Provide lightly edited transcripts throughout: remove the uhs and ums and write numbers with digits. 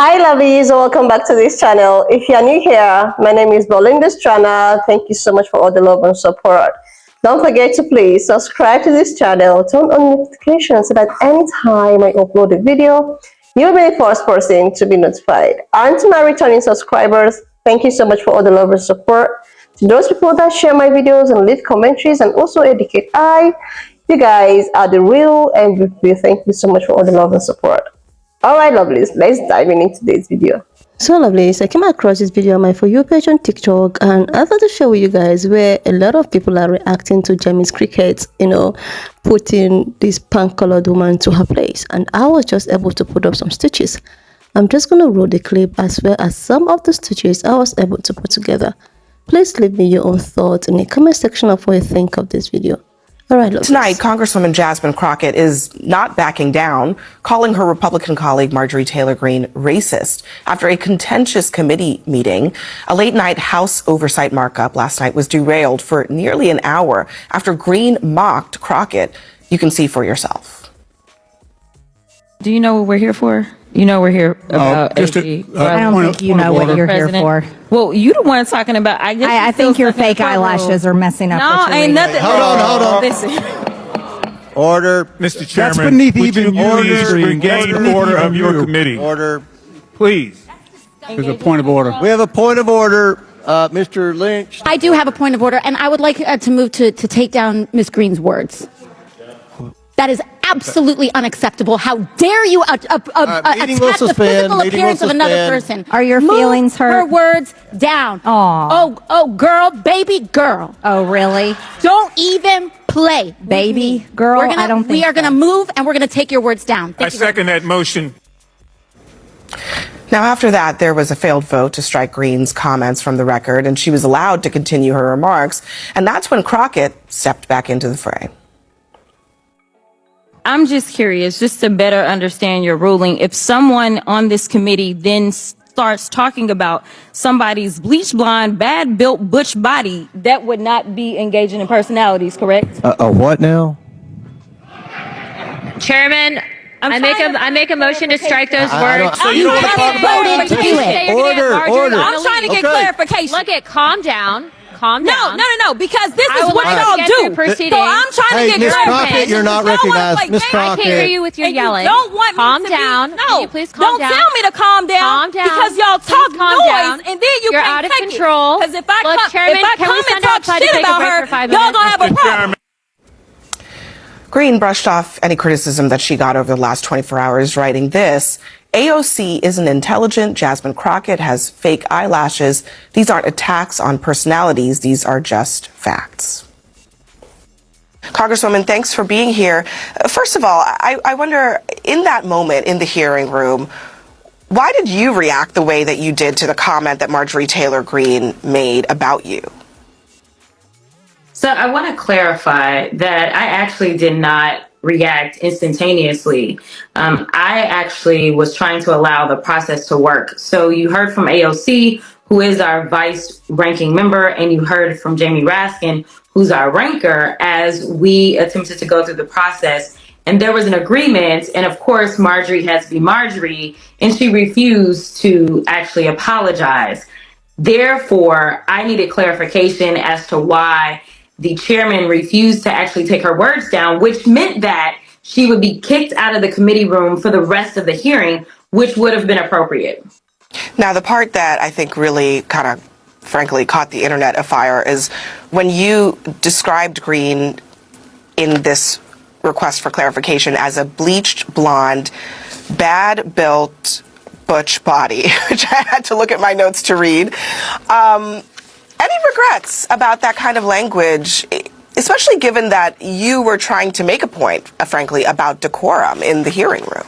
Hi lovelies, welcome back to this channel. If you are new here, my name is Belinda's channel. Thank you so much for all the love and support. Don't forget to please subscribe to this channel, turn on notifications so that anytime I upload a video, you'll be the first person to be notified. And to my returning subscribers, thank you so much for all the love and support. To those people that share my videos and leave commentaries and also educate you guys are the real MVP. Thank you so much for all the love and support. Alright lovelies, let's dive into today's video. So lovelies, I came across this video on my For You page on TikTok, and I thought to share with you guys where a lot of people are reacting to Jasmine Crockett, putting this pink-colored woman to her place, and I was just able to put up some stitches. I'm just going to roll the clip as well as some of the stitches I was able to put together. Please leave me your own thoughts in the comment section of what you think of this video. All right, tonight, Congresswoman Jasmine Crockett is not backing down, calling her Republican colleague Marjorie Taylor Greene racist after a contentious committee meeting. A late-night House oversight markup last night was derailed for nearly an hour after Greene mocked Crockett. You can see for yourself. Do you know what we're here for? You know we're here about I don't think you know what you're here for. Well, you the one talking about. I think your fake eyelashes are messing up. No, ain't nothing. Hold on. Listen. Order. Mr. Chairman, That's beneath would even you order. please regain order of your committee? Order. Please. There's a point of order. We have a point of order. Mr. Lynch. I do have a point of order, and I would like to move to take down Ms. Greene's words. That is absolutely unacceptable. How dare you attack the physical appearance of another person? Are your feelings hurt? Her words down. Oh, girl, baby girl. Oh, really? Don't even play. Baby girl? I don't think we are going to move, and we're going to take your words down. I second that motion. Now, after that, there was a failed vote to strike Greene's comments from the record, and she was allowed to continue her remarks. And that's when Crockett stepped back into the fray. I'm just curious, just to better understand your ruling. If someone on this committee then starts talking about somebody's bleach blonde, bad built butch body, that would not be engaging in personalities, correct? A what now? Chairman, I make a motion to strike those words. So you don't want to talk about it. Order. I'm trying to get clarification. Look at, calm down. Calm down. No, because this is what y'all do. So I'm trying to get Ms. clarification. Crockett, you're not recognized. Ms. Crockett. I can't hear you with your yelling. Don't want calm me to down. Be, Can no, you please calm don't down. tell me to calm down. Calm down. Because y'all talk noise, and then You're out of control. Because if I Look, Chairman, can we send outside to take a break for 5 minutes? y'all gonna have a problem. Greene brushed off any criticism that she got over the last 24 hours, writing this: AOC isn't intelligent. Jasmine Crockett has fake eyelashes. These aren't attacks on personalities. These are just facts. Congresswoman, thanks for being here. First of all, I wonder, in that moment in the hearing room, why did you react the way that you did to the comment that Marjorie Taylor Greene made about you? So I want to clarify that I actually did not react instantaneously. I actually was trying to allow the process to work. So you heard from AOC, who is our vice ranking member, and you heard from Jamie Raskin, who's our ranker, as we attempted to go through the process. And there was an agreement. And of course, Marjorie has to be Marjorie, and she refused to actually apologize. Therefore, I needed clarification as to why the chairman refused to actually take her words down, which meant that she would be kicked out of the committee room for the rest of the hearing, which would have been appropriate. Now, the part that I think really kind of, frankly, caught the internet afire is when you described Greene in this request for clarification as a bleached blonde, bad built butch body, which I had to look at my notes to read. Any regrets about that kind of language, especially given that you were trying to make a point, frankly, about decorum in the hearing room?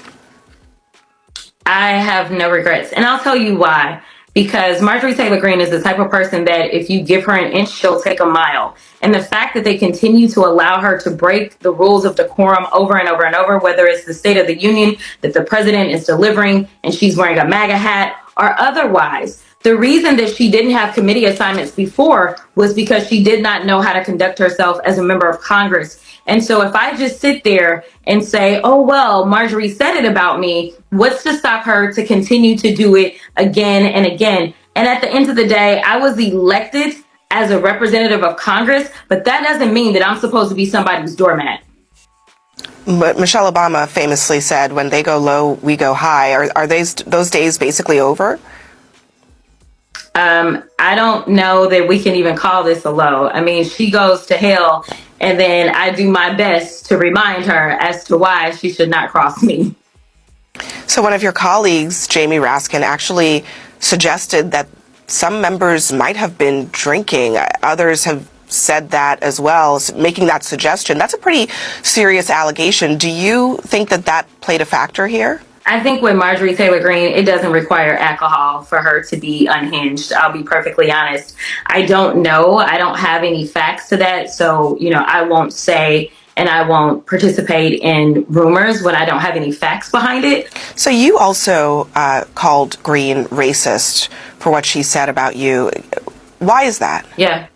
I have no regrets, and I'll tell you why. Because Marjorie Taylor Greene is the type of person that if you give her an inch, she'll take a mile. And the fact that they continue to allow her to break the rules of decorum over and over and over, whether it's the State of the Union that the president is delivering and she's wearing a MAGA hat, or otherwise, The reason that she didn't have committee assignments before was because she did not know how to conduct herself as a member of Congress. And so if I just sit there and say, oh, well, Marjorie said it about me, what's to stop her to continue to do it again and again? And at the end of the day, I was elected as a representative of Congress, but that doesn't mean that I'm supposed to be somebody's doormat. But Michelle Obama famously said, when they go low, we go high. Are those days basically over? I don't know that we can even call this a low. I mean, she goes to hell, and then I do my best to remind her as to why she should not cross me. So one of your colleagues, Jamie Raskin, actually suggested that some members might have been drinking. Others have said that as well, making that suggestion. That's a pretty serious allegation. Do you think that that played a factor here? I think with Marjorie Taylor Greene, it doesn't require alcohol for her to be unhinged. I'll be perfectly honest. I don't know. I don't have any facts to that. So, I won't say and I won't participate in rumors when I don't have any facts behind it. So you also called Greene racist for what she said about you. Why is that? Yeah.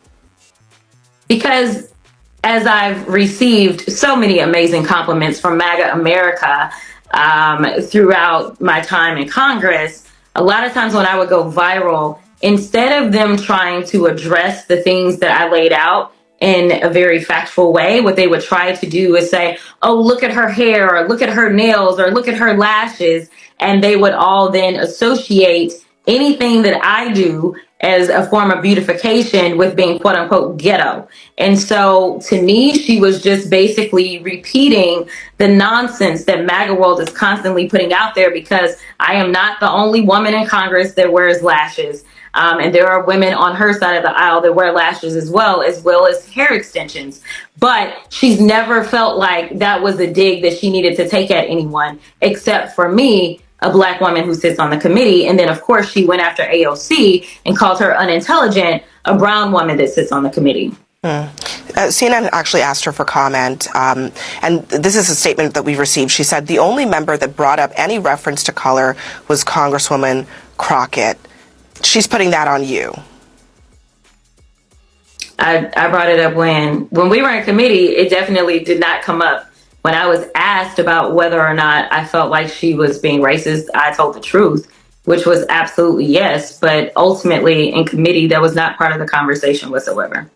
Because as I've received so many amazing compliments from MAGA America, throughout my time in Congress, a lot of times when I would go viral, instead of them trying to address the things that I laid out in a very factual way, what they would try to do is say, oh, look at her hair, or look at her nails, or look at her lashes. And they would all then associate anything that I do as a form of beautification with being quote unquote ghetto. And so to me, she was just basically repeating the nonsense that MAGA world is constantly putting out there, because I am not the only woman in Congress that wears lashes. And there are women on her side of the aisle that wear lashes as well as hair extensions. But she's never felt like that was a dig that she needed to take at anyone, except for me, a Black woman who sits on the committee. And then, of course, she went after AOC and called her unintelligent, a brown woman that sits on the committee. CNN actually asked her for comment, and this is a statement that we received. She said the only member that brought up any reference to color was Congresswoman Crockett. She's putting that on you. I brought it up when we were in committee. It definitely did not come up. When I was asked about whether or not I felt like she was being racist, I told the truth, which was absolutely yes. But ultimately, in committee, that was not part of the conversation whatsoever.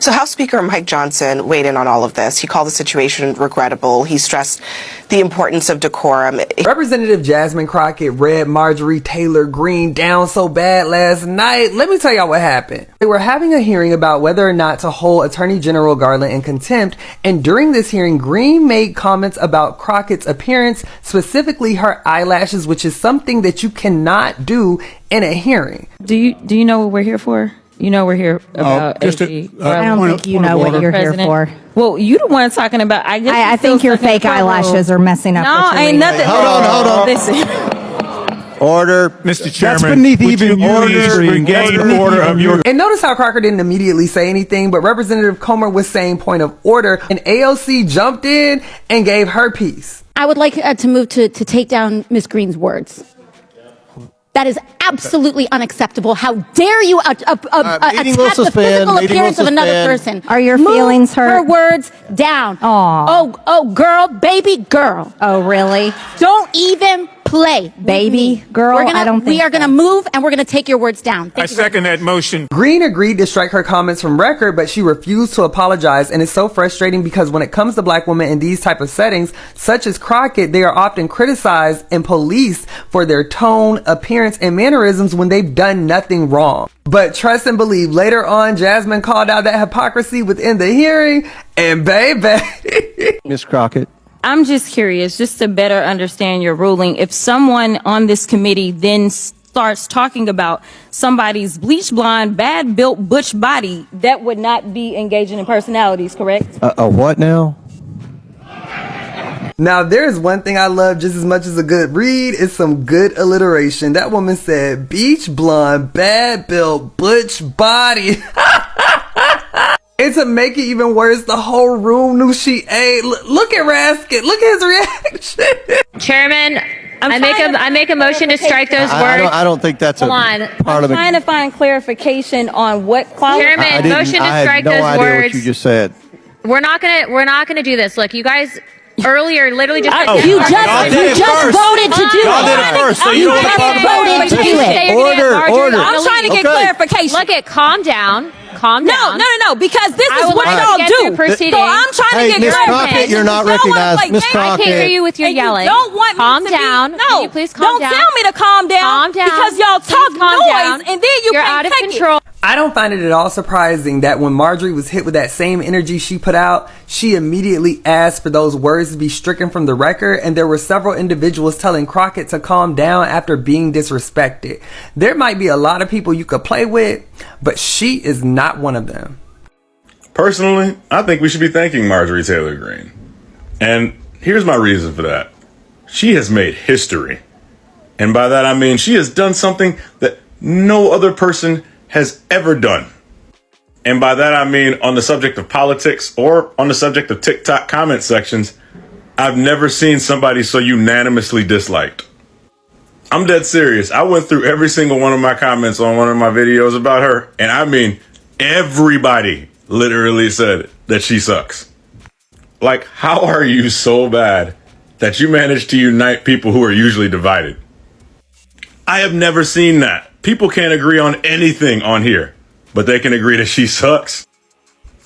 So House Speaker Mike Johnson weighed in on all of this. He called the situation regrettable. He stressed the importance of decorum. Representative Jasmine Crockett read Marjorie Taylor Greene down so bad last night. Let me tell y'all what happened. They were having a hearing about whether or not to hold Attorney General Garland in contempt. And during this hearing, Greene made comments about Crockett's appearance, specifically her eyelashes, which is something that you cannot do in a hearing. Do you know what we're here for? You know we're here about AG. I don't think you know what you're here for. Well, you the one talking about. I think your fake eyelashes are messing up. No, ain't nothing. Hold on. Listen. Order, Mr. Chairman. That's beneath would even you order. please regain order of your. And notice how Crocker didn't immediately say anything, but Representative Comer was saying point of order, and AOC jumped in and gave her piece. I would like to move to take down Ms. Greene's words. That is absolutely unacceptable. How dare you attack the physical appearance of another person? Are your feelings hurt? Her words down. Oh, girl, baby girl. Oh, really? Don't even play, Baby girl? I don't think we are going to move, and we're going to take your words down. I second that motion. Greene agreed to strike her comments from record, but she refused to apologize, and it's so frustrating because when it comes to Black women in these type of settings, such as Crockett, they are often criticized and policed for their tone, appearance, and mannerisms when they've done nothing wrong. But trust and believe, later on, Jasmine called out that hypocrisy within the hearing, and baby. Ms. Crockett. I'm just curious, just to better understand your ruling. If someone on this committee then starts talking about somebody's bleach blonde, bad built butch body, that would not be engaging in personalities, correct? A what now? Now, there's one thing I love just as much as a good read is some good alliteration. That woman said, beach blonde, bad built butch body. And to make it even worse, the whole room knew she ate. Look at Raskin. Look at his reaction. Chairman, I make a motion to strike those words. I don't think that's Hold on. part of it. Trying to find clarification on what quality. Chairman, motion to strike I had no those idea words. what you just said. We're not gonna do this. Look, you guys earlier literally just You just voted to do Y'all did it. it first, so you You don't want to talk just about voted to do it. Order. I'm trying to get clarification. Look at calm down. Calm down. No, because this I is would what like to y'all get do. through proceedings. So I'm trying Hey, to get Miss clarification. Crockett, you're not Y'all wanna recognized. play Miss games. I can't hear you with your And yelling. You don't want Calm me to down. Be, Can you please calm don't down? tell me to calm down. Calm down. Because y'all Please talk calm noise down. and then you You're can't out of take control. I don't find it at all surprising that when Marjorie was hit with that same energy she put out, she immediately asked for those words to be stricken from the record, and there were several individuals telling Crockett to calm down after being disrespected. There might be a lot of people you could play with, but she is not one of them. Personally, I think we should be thanking Marjorie Taylor Greene. And here's my reason for that. She has made history. And by that I mean she has done something that no other person has ever done. And by that I mean on the subject of politics or on the subject of TikTok comment sections, I've never seen somebody so unanimously disliked. I'm dead serious. I went through every single one of my comments on one of my videos about her, and I mean everybody literally said that she sucks. Like, how are you so bad that you manage to unite people who are usually divided? I have never seen that. People can't agree on anything on here, but they can agree that she sucks.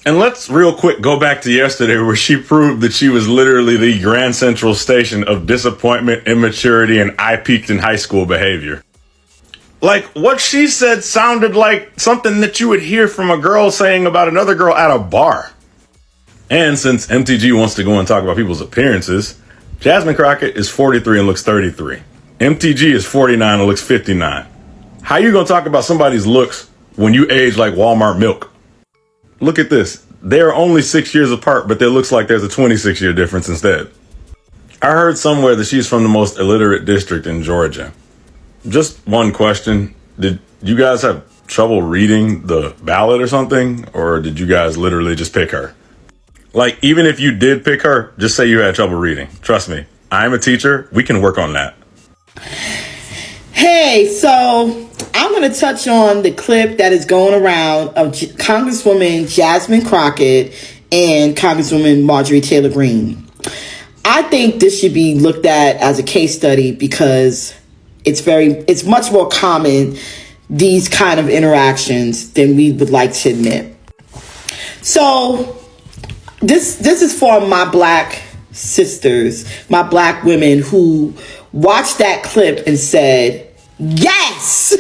And let's real quick go back to yesterday where she proved that she was literally the Grand Central Station of disappointment, immaturity, and I peaked in high school behavior. Like, what she said sounded like something that you would hear from a girl saying about another girl at a bar. And since MTG wants to go and talk about people's appearances, Jasmine Crockett is 43 and looks 33. MTG is 49 and looks 59. How you gonna talk about somebody's looks when you age like Walmart milk? Look at this. They are only 6 years apart, but it looks like there's a 26-year difference instead. I heard somewhere that she's from the most illiterate district in Georgia. Just one question. Did you guys have trouble reading the ballot or something? Or did you guys literally just pick her? Like, even if you did pick her, just say you had trouble reading. Trust me, I'm a teacher. We can work on that. Hey, so I'm going to touch on the clip that is going around of Congresswoman Jasmine Crockett and Congresswoman Marjorie Taylor Greene. I think this should be looked at as a case study because it's much more common, these kind of interactions, than we would like to admit. So this is for my black sisters, my black women who watched that clip and said, yes,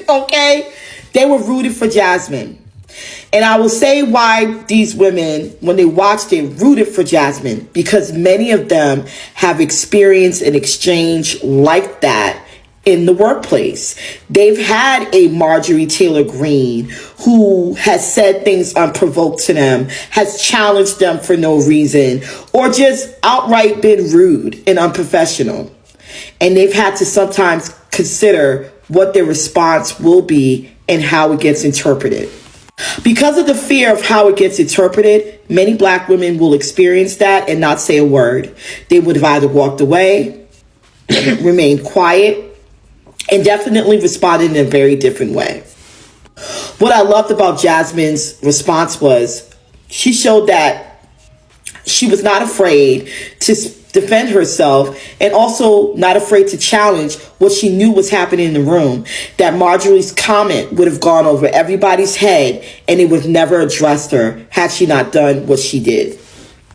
okay? They were rooted for Jasmine. And I will say why these women, when they watched it, rooted for Jasmine, because many of them have experienced an exchange like that in the workplace. They've had a Marjorie Taylor Greene who has said things unprovoked to them, has challenged them for no reason, or just outright been rude and unprofessional. And they've had to sometimes consider what their response will be and how it gets interpreted. Because of the fear of how it gets interpreted, many black women will experience that and not say a word. They would have either walked away, remained quiet, and definitely responded in a very different way. What I loved about Jasmine's response was she showed that she was not afraid to defend herself and also not afraid to challenge what she knew was happening in the room. That Marjorie's comment would have gone over everybody's head and it would have never addressed her had she not done what she did.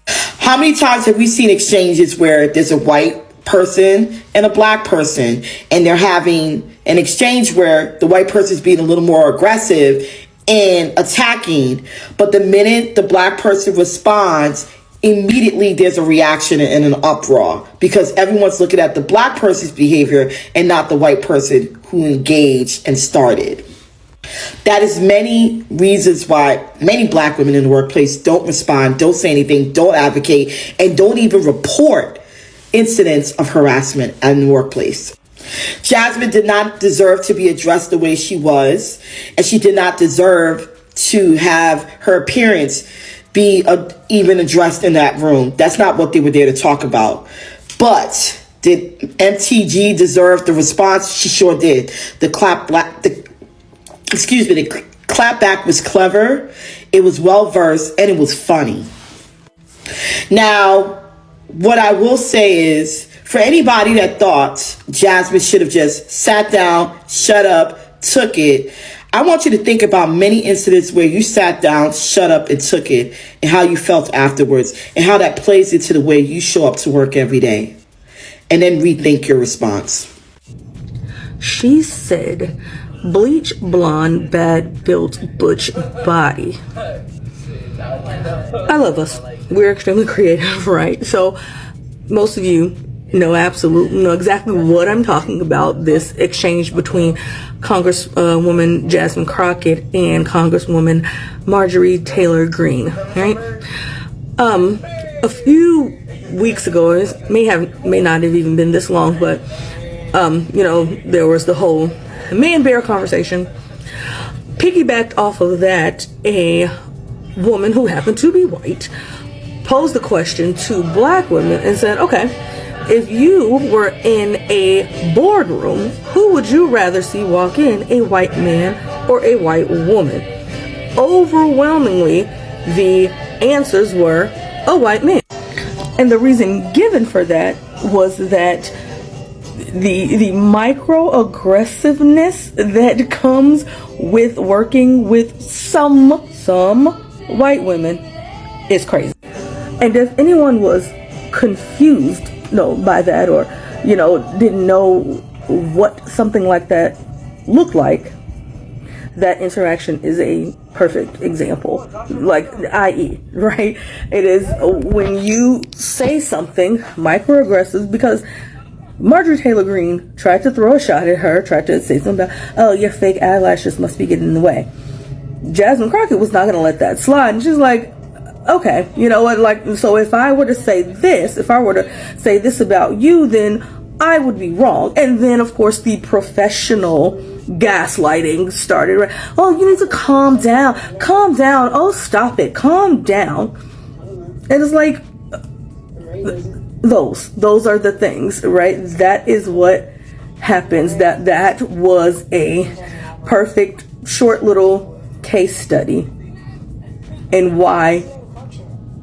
How many times have we seen exchanges where there's a white person and a black person and they're having an exchange where the white person is being a little more aggressive and attacking, but the minute the black person responds, immediately there's a reaction and an uproar because everyone's looking at the black person's behavior and not the white person who engaged and started. That is many reasons why many black women in the workplace don't respond, don't say anything, don't advocate, and don't even report incidents of harassment in the workplace. Jasmine did not deserve to be addressed the way she was, and she did not deserve to have her appearance be even addressed in that room. That's not what they were there to talk about. But Did MTG deserve the response? She sure did. The clapback was clever, it was well versed, and it was funny. Now, what I will say is, for anybody that thought Jasmine should have just sat down, shut up, took it, I want you to think about many incidents where you sat down, shut up, and took it, and how you felt afterwards, and how that plays into the way you show up to work every day. And then rethink your response. She said, bleach blonde, bad built butch body. I love us. We're extremely creative, right? So most of you know exactly what I'm talking about. This exchange between Congresswoman Jasmine Crockett and Congresswoman Marjorie Taylor Greene, right? A few weeks ago, it may not have even been this long, but there was the whole man bear conversation. Piggybacked off of that, a woman who happened to be white posed the question to black women and said, okay, if you were in a boardroom, who would you rather see walk in, a white man or a white woman? Overwhelmingly, the answers were a white man. And the reason given for that was that the microaggressiveness that comes with working with some white women is crazy. And if anyone was confused by that, or didn't know what something like that looked like, that interaction is a perfect example, i.e., right? It is when you say something microaggressive, because Marjorie Taylor Greene tried to throw a shot at her, tried to say something about, oh, your fake eyelashes must be getting in the way. Jasmine Crockett was not going to let that slide, and she's like, okay, you know what, so if I were to say this about you, then I would be wrong. And then, of course, the professional gaslighting started, right? Oh, you need to calm down, oh, stop it, calm down. And it's like, those are the things, right? That is what happens. That was a perfect short little case study in why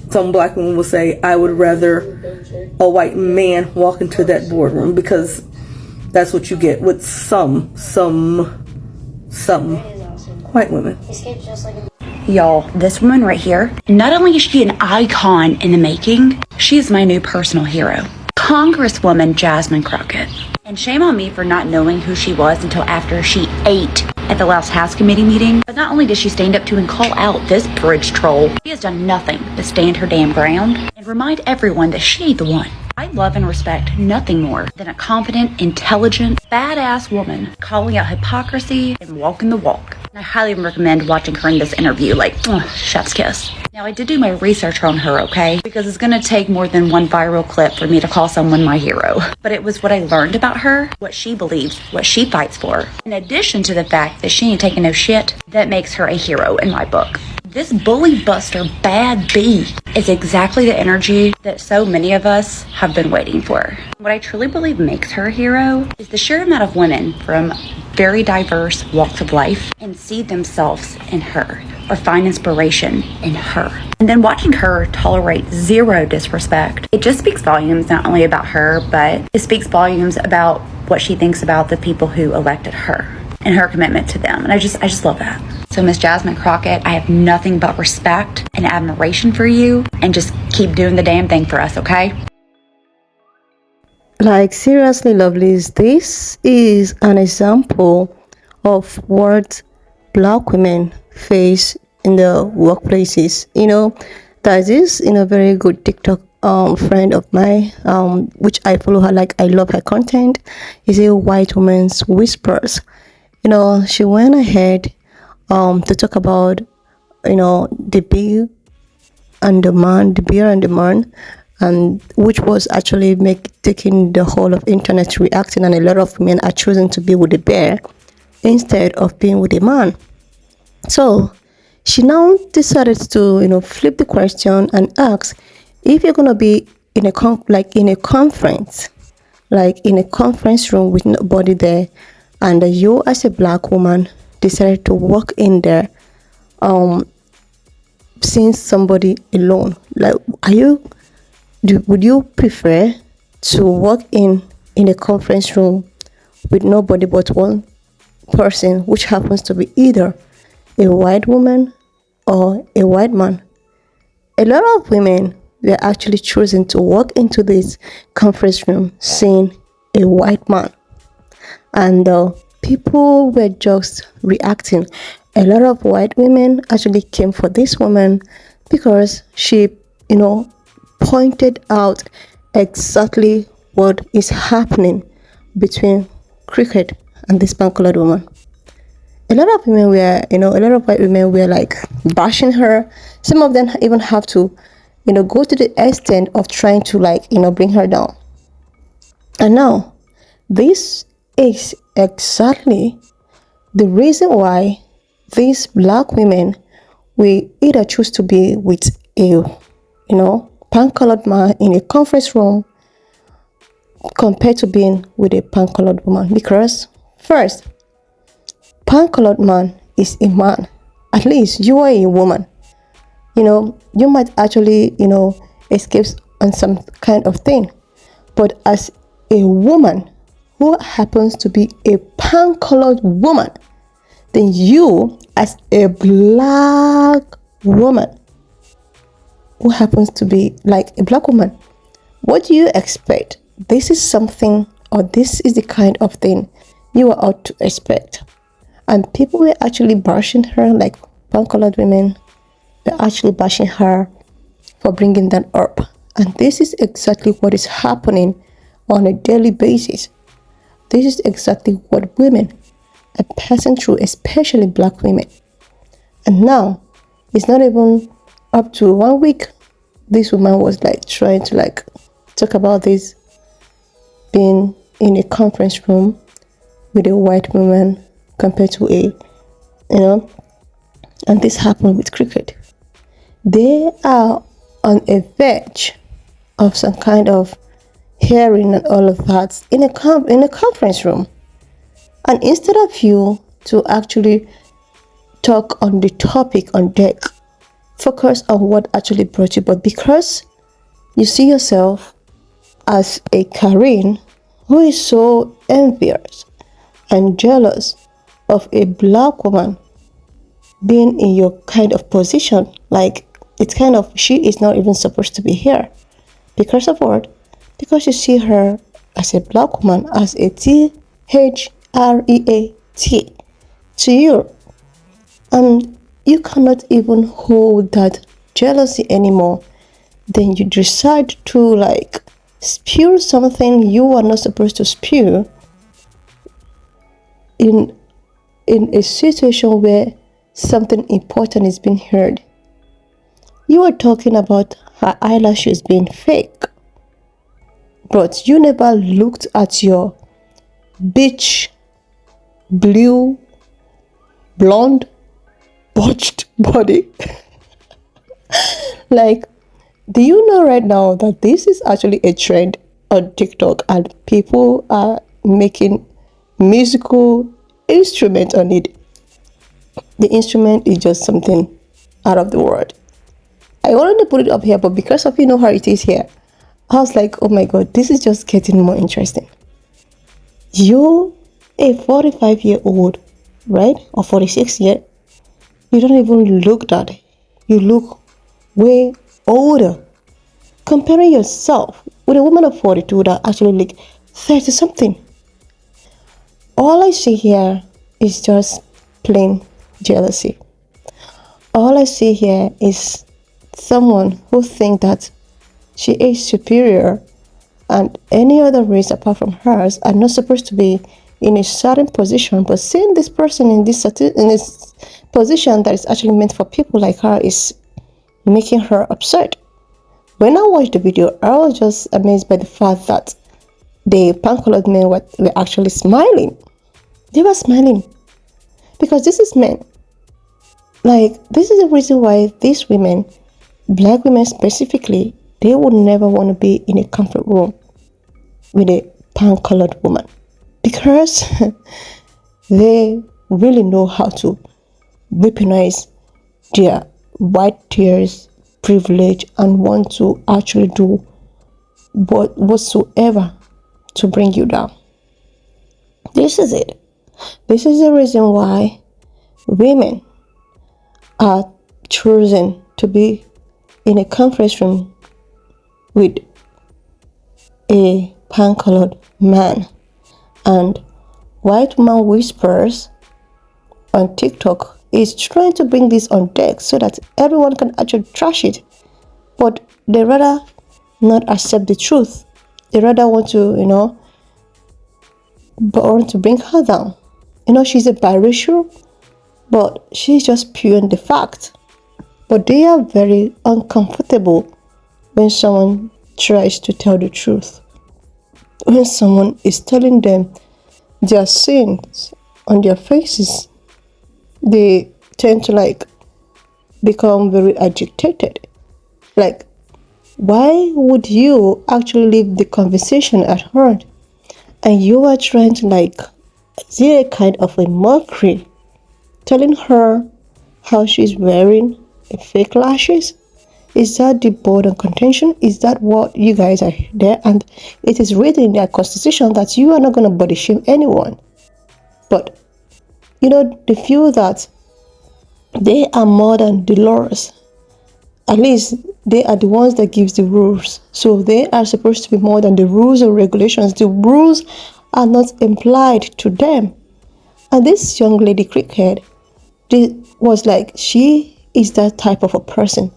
some black women will say, I would rather a white man walk into that boardroom, because that's what you get with some white women. Y'all, this woman right here, not only is she an icon in the making, she is my new personal hero. Congresswoman Jasmine Crockett. And shame on me for not knowing who she was until after she ate at the last House Committee meeting. But not only did she stand up to and call out this bridge troll, she has done nothing but stand her damn ground and remind everyone that she ain't the one. I love and respect nothing more than a confident, intelligent, badass woman calling out hypocrisy and walking the walk. And I highly recommend watching her in this interview, chef's kiss. Now, I did do my research on her, okay? Because it's gonna take more than one viral clip for me to call someone my hero. But it was what I learned about her, what she believes, what she fights for, in addition to the fact that she ain't taking no shit, that makes her a hero in my book. This bully buster bad bee is exactly the energy that so many of us have been waiting for. What I truly believe makes her a hero is the sheer amount of women from very diverse walks of life and see themselves in her or find inspiration in her. And then watching her tolerate zero disrespect, it just speaks volumes not only about her, but it speaks volumes about what she thinks about the people who elected her and her commitment to them. And I just love that. So Miss Jasmine Crockett, I have nothing but respect and admiration for you, and just keep doing the damn thing for us, okay? Seriously, lovelies, this is an example of what black women face in the workplaces. There's this, very good TikTok friend of mine, which I follow her, I love her content, is a white woman's whispers. She went ahead to talk about, the bear and the man, and which was actually taking the whole of internet reacting, and a lot of men are choosing to be with the bear instead of being with the man. So she now decided to, flip the question and ask, if you're gonna be in a conference, like in a conference room with nobody there, and you as a black woman decided to walk in there, seeing somebody alone, like, would you prefer to walk in a conference room with nobody but one person, which happens to be either a white woman or a white man? A lot of women were actually choosing to walk into this conference room seeing a white man, and people were just reacting. A lot of white women actually came for this woman because she, pointed out exactly what is happening between Cricket and this pan-colored woman. A lot of women were, a lot of white women were like bashing her. Some of them even have to, go to the extent of trying to bring her down. And now, this is exactly the reason why these black women will either choose to be with a, pan-colored man in a conference room compared to being with a pan-colored woman. Because first, pan-colored man is a man. At least you are a woman. You might actually, escape on some kind of thing. But as a woman who happens to be a pan-colored woman, then you, as a black woman who happens to be like a black woman, what do you expect? This is something, or this is the kind of thing you are out to expect. And people were actually bashing her, like pan-colored women were actually bashing her for bringing that up. And this is exactly what is happening on a daily basis. This is exactly what women are passing through, especially black women. And now, it's not even up to 1 week, this woman was trying to talk about this, being in a conference room with a white woman compared to a, and this happened with Cricket. They are on a verge of some kind of hearing and all of that in a conference room. And instead of you to actually talk on the topic on deck, focus on what actually brought you, but because you see yourself as a Karen who is so envious and jealous of a black woman being in your kind of position, it's kind of, she is not even supposed to be here. Because of what? Because you see her as a black woman, as a THREAT to you. And you cannot even hold that jealousy anymore. Then you decide to spew something you are not supposed to spew in a situation where something important is being heard. You are talking about her eyelashes being fake, but you never looked at your beach blue blonde botched body. Do you know right now that this is actually a trend on TikTok and people are making musical instrument on it? The instrument is just something out of the world. I wanted to put it up here, but because of how it is here, I was like, oh my god, this is just getting more interesting. You're a 45-year-old, right? Or 46-year. You don't even look that. You look way older. Comparing yourself with a woman of 42 that actually like 30 something. All I see here is just plain jealousy. All I see here is someone who thinks that she is superior and any other race apart from hers are not supposed to be in a certain position, but seeing this person in this position that is actually meant for people like her is making her upset. When I watched the video, I was just amazed by the fact that the pan-colored men were actually smiling. They were smiling because this is men. This is the reason why these women, black women specifically, they would never want to be in a comfort room with a pan-colored woman, because they really know how to weaponize their white tears, privilege, and want to actually do whatsoever to bring you down. This is it. This is the reason why women are chosen to be in a conference room with a pan-colored man, and white man whispers on TikTok is trying to bring this on deck so that everyone can actually trash it, but they rather not accept the truth. They rather want to, want to bring her down. She's a biracial, but she's just pure in the fact. But they are very uncomfortable when someone tries to tell the truth. When someone is telling them their sins on their faces, they tend to become very agitated. Why would you actually leave the conversation at heart, and you are trying to see a kind of a mockery, telling her how she's wearing a fake lashes? Is that the board and contention? Is that what you guys are there? And it is written in their constitution that you are not going to body shame anyone. But, they feel that they are more than the laws. At least they are the ones that gives the rules. So they are supposed to be more than the rules or regulations. The rules are not implied to them. And this young lady Cricket was she is that type of a person.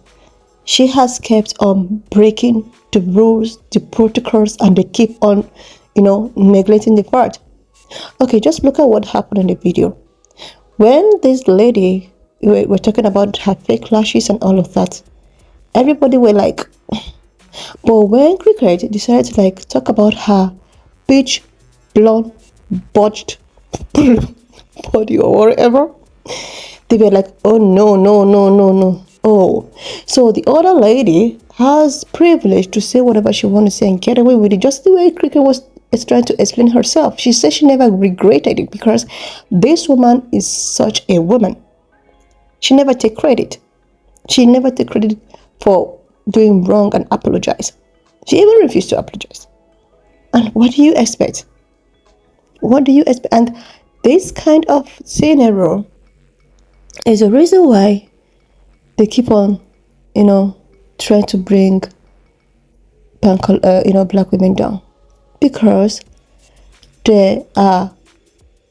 She has kept on breaking the rules, the protocols, and they keep on, neglecting the part. Okay, just look at what happened in the video. When this lady, we're talking about her fake lashes and all of that, everybody were but when Cricket decided to talk about her peach blonde botched body or whatever, they were oh no. Oh, so the other lady has privilege to say whatever she wants to say and get away with it, just the way Cricket is trying to explain herself. She said she never regretted it because this woman is such a woman. She never take credit. She never take credit for doing wrong and apologize. She even refused to apologize. And what do you expect? What do you expect? And this kind of scenario is a reason why they keep on, trying to bring black women down, because they are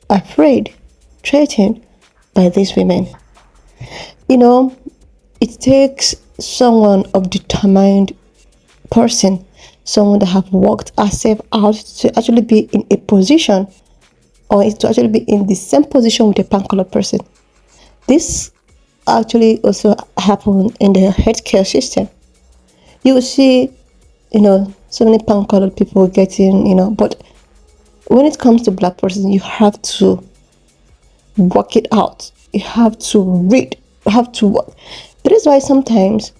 afraid, threatened by these women. It takes someone of determined person, someone that have worked herself out to actually be in a position, or to actually be in the same position with a pan-colored person. This actually also happen in the healthcare system. You will see, so many pan-colored people getting, but when it comes to black person, you have to work it out. You have to read. You have to work. That is why sometimes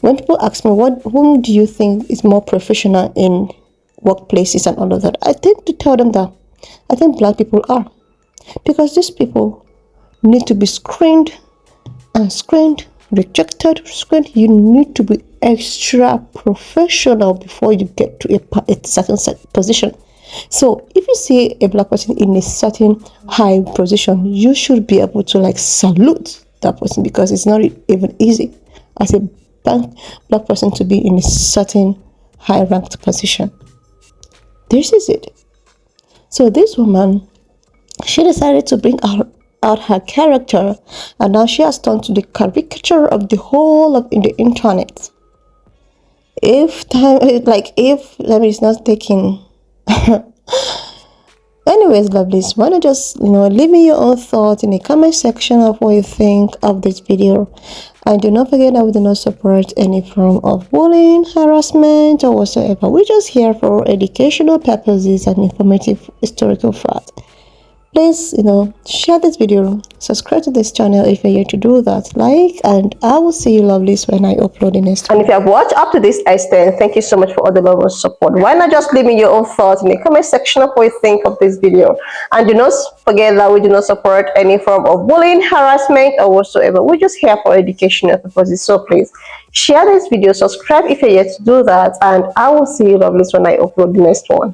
when people ask me, whom do you think is more professional in workplaces and all of that, I tend to tell them that I think black people are, because these people need to be screened and screened, rejected, screened. You need to be extra professional before you get to a certain position. So if you see a black person in a certain high position, you should be able to salute that person, because it's not even easy as a black person to be in a certain high ranked position. This is it. So this woman, she decided to bring out her character, and now she has turned to the caricature of the whole of in the internet. If let me, it's not taking anyways, lovelies, why not just leave me your own thoughts in the comment section of what you think of this video. And do not forget that we do not support any form of bullying, harassment, or whatsoever. We're just here for educational purposes and informative historical facts. please, share this video, subscribe to this channel if you're here to do that, like, and I will see you lovelies when I upload the next one. And if you have watched up to this extent, thank you so much for all the love and support. Why not just leave me your own thoughts in the comment section of what you think of this video. And do not forget that we do not support any form of bullying, harassment, or whatsoever. We're just here for educational purposes. So please share this video, subscribe if you're yet to do that, and I will see you lovelies when I upload the next one.